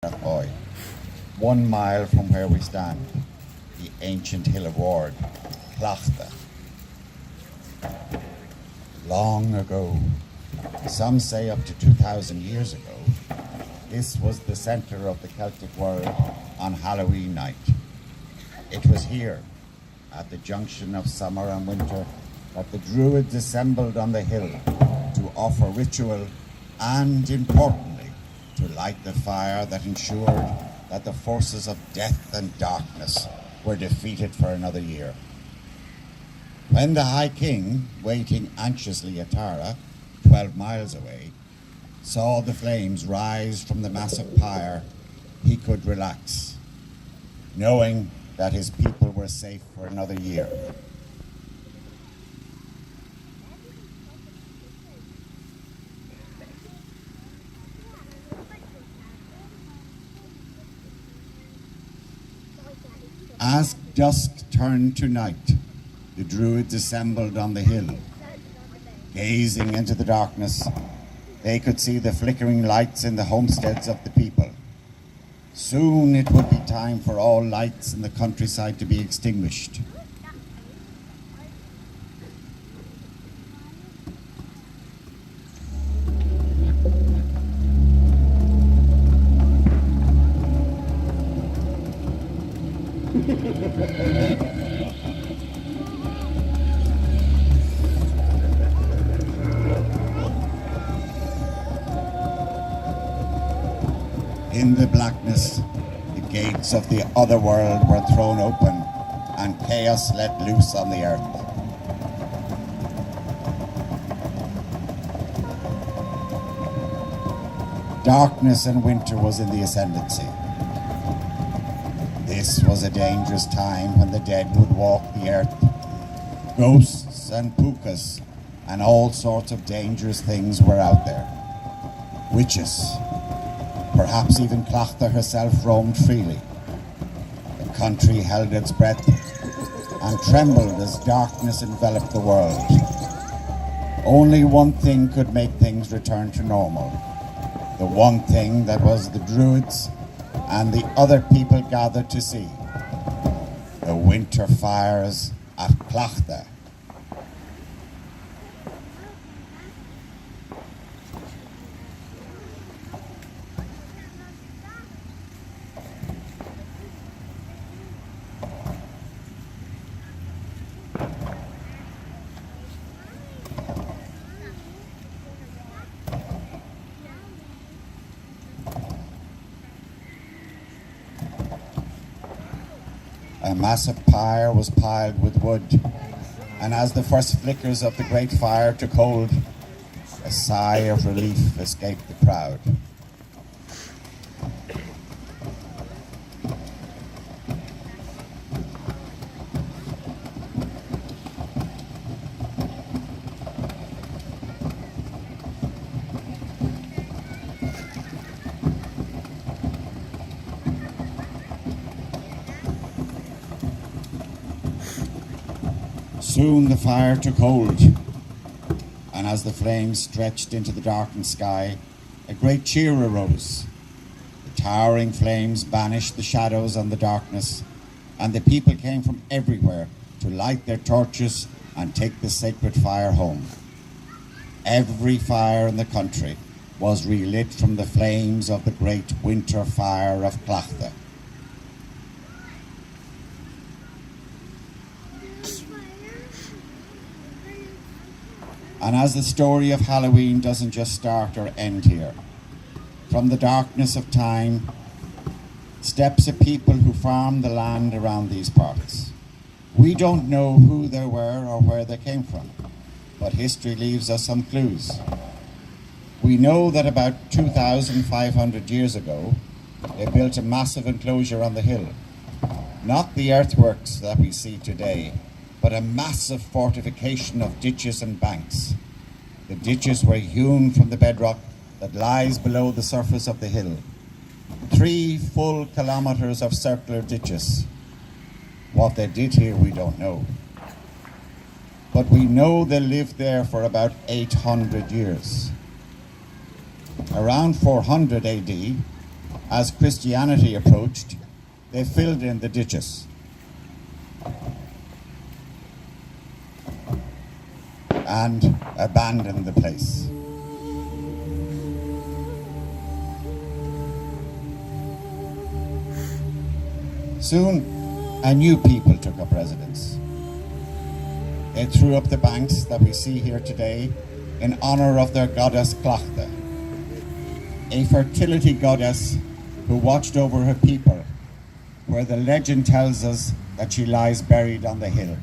Athboy, 1 mile from where we stand, the ancient hill of Ward, Clachta. Long ago, some say up to 2,000 years ago, this was the center of the Celtic world on Halloween night. It was here, at the junction of summer and winter, that the Druids assembled on the hill to offer ritual and, importantly, to light the fire that ensured that the forces of death and darkness were defeated for another year. When the High King, waiting anxiously at Tara, 12 miles away, saw the flames rise from the massive pyre, he could relax, knowing that his people were safe for another year. As dusk turned to night, the Druids assembled on the hill. Gazing into the darkness, they could see the flickering lights in the homesteads of the people. Soon it would be time for all lights in the countryside to be extinguished. In the blackness, the gates of the other world were thrown open and chaos let loose on the earth. Darkness and winter was in the ascendancy. This was a dangerous time when the dead would walk the earth. Ghosts and pukas and all sorts of dangerous things were out there. Witches. Perhaps even Clachta herself roamed freely. The country held its breath and trembled as darkness enveloped the world. Only one thing could make things return to normal. The one thing that was the Druids and the other people gathered to see. The winter fires at Clachta. A massive pyre was piled with wood, and as the first flickers of the great fire took hold, a sigh of relief escaped the crowd. Soon the fire took hold, and as the flames stretched into the darkened sky, a great cheer arose. The towering flames banished the shadows and the darkness, and the people came from everywhere to light their torches and take the sacred fire home. Every fire in the country was relit from the flames of the great winter fire of Clachta. And as the story of Halloween doesn't just start or end here, from the darkness of time steps a people who farm the land around these parts. We don't know who they were or where they came from, but history leaves us some clues. We know that about 2,500 years ago, they built a massive enclosure on the hill. Not the earthworks that we see today, but a massive fortification of ditches and banks. The ditches were hewn from the bedrock that lies below the surface of the hill. 3 full kilometers of circular ditches. What they did here, we don't know. But we know they lived there for about 800 years. Around 400 AD, As Christianity approached, they filled in the ditches and abandoned the place. Soon, a new people took up residence. They threw up the banks that we see here today in honor of their goddess Clachta, a fertility goddess who watched over her people, where the legend tells us that she lies buried on the hill.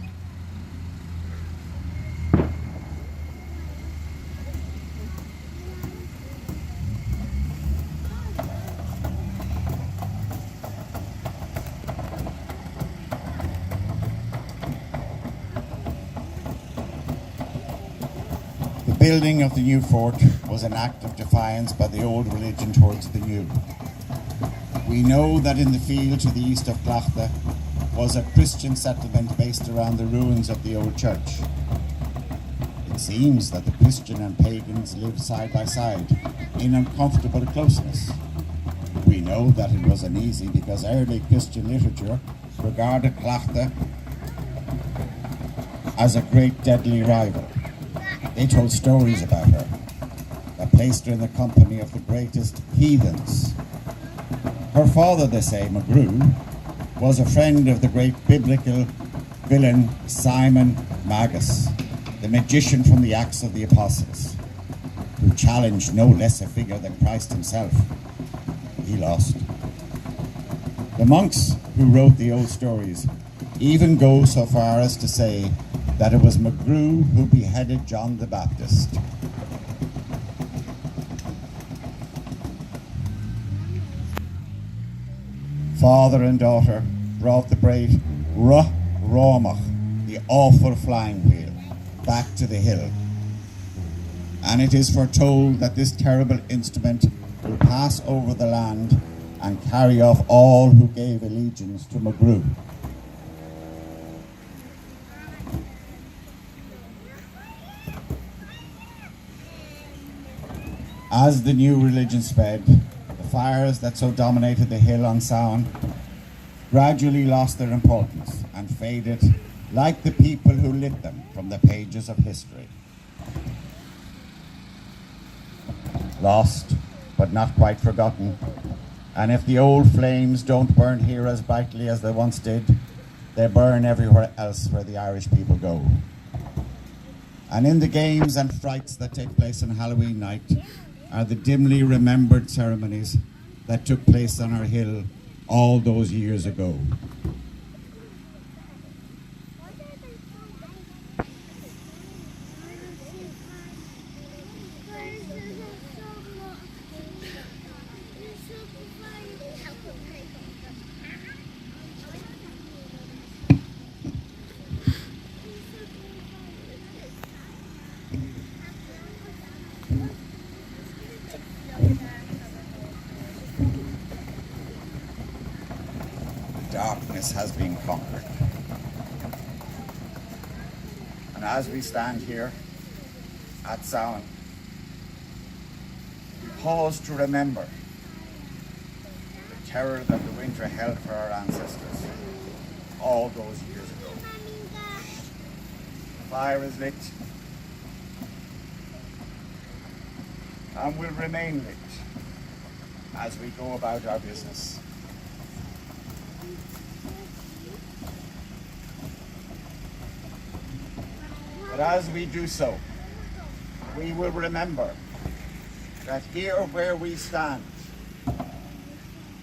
The building of the new fort was an act of defiance by the old religion towards the new. We know that in the field to the east of Clachta was a Christian settlement based around the ruins of the old church. It seems that the Christian and pagans lived side by side in uncomfortable closeness. We know that it was uneasy because early Christian literature regarded Clachta as a great deadly rival. They told stories about her that placed her in the company of the greatest heathens. Her father, they say, McGrew, was a friend of the great biblical villain Simon Magus, the magician from the Acts of the Apostles, who challenged no less a figure than Christ himself. He lost. The monks who wrote the old stories even go so far as to say that it was McGrew who beheaded John the Baptist. Father and daughter brought the brave Rómach, the awful flying wheel, back to the hill. And it is foretold that this terrible instrument will pass over the land and carry off all who gave allegiance to McGrew. As the new religion spread, the fires that so dominated the hill on Samhain gradually lost their importance and faded like the people who lit them from the pages of history. Lost, but not quite forgotten. And if the old flames don't burn here as brightly as they once did, they burn everywhere else where the Irish people go. And in the games and frights that take place on Halloween night are the dimly remembered ceremonies that took place on our hill all those years ago. Darkness has been conquered. And as we stand here at Samhain, we pause to remember the terror that the winter held for our ancestors all those years ago. The fire is lit and will remain lit as we go about our business. But as we do so, we will remember that here where we stand,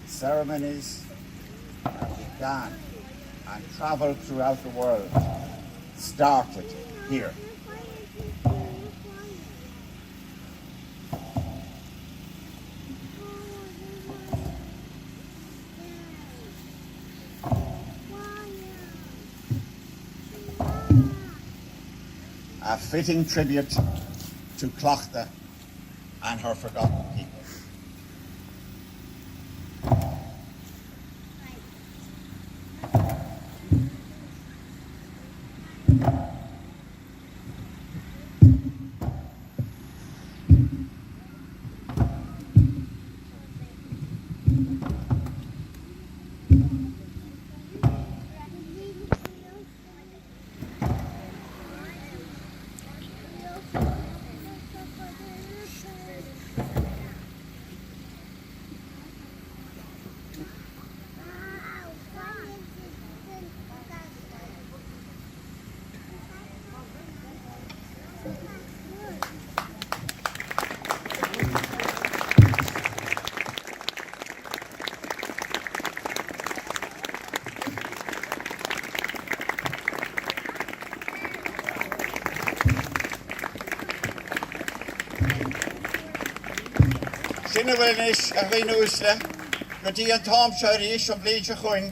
ceremonies that began and traveled throughout the world started here. A fitting tribute to Clachta and her forgotten people. Cinna bhfuilnis a bhí núsle, go dtí an tám seo ríos an blin se chuin,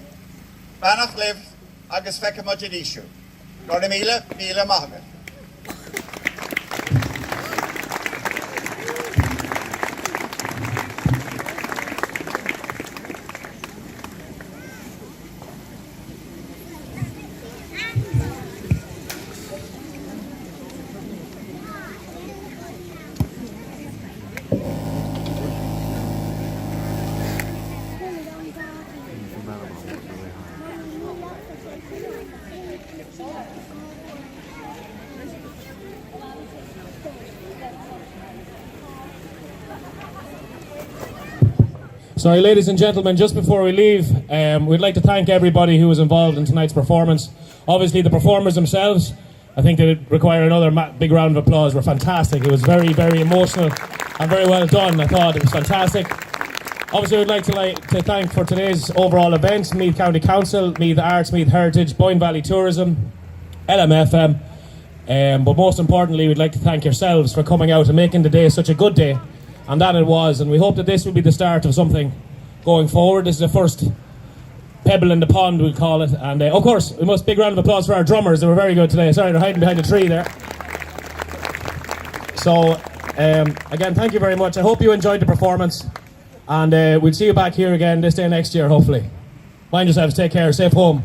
bannach libh agus fecha muid ríisiú. Gá míle maithagad. Sorry, ladies and gentlemen, just before we leave, we'd like to thank everybody who was involved in tonight's performance. Obviously, the performers themselves, I think they require another big round of applause. Were fantastic. It was very, very emotional and very well done. I thought it was fantastic. Obviously, we'd like to thank for today's overall event, Meath County Council, Meath Arts, Meath Heritage, Boyne Valley Tourism, LMFM, but most importantly, we'd like to thank yourselves for coming out and making the day such a good day. And that it was, and we hope that this will be the start of something going forward. This is the first pebble in the pond, we'll call it. And of course, we must big round of applause for our drummers. They were very good today. Sorry, they're hiding behind a tree there. So, again, thank you very much. I hope you enjoyed the performance. And we'll see you back here again this day next year, hopefully. Mind yourselves, take care, safe home.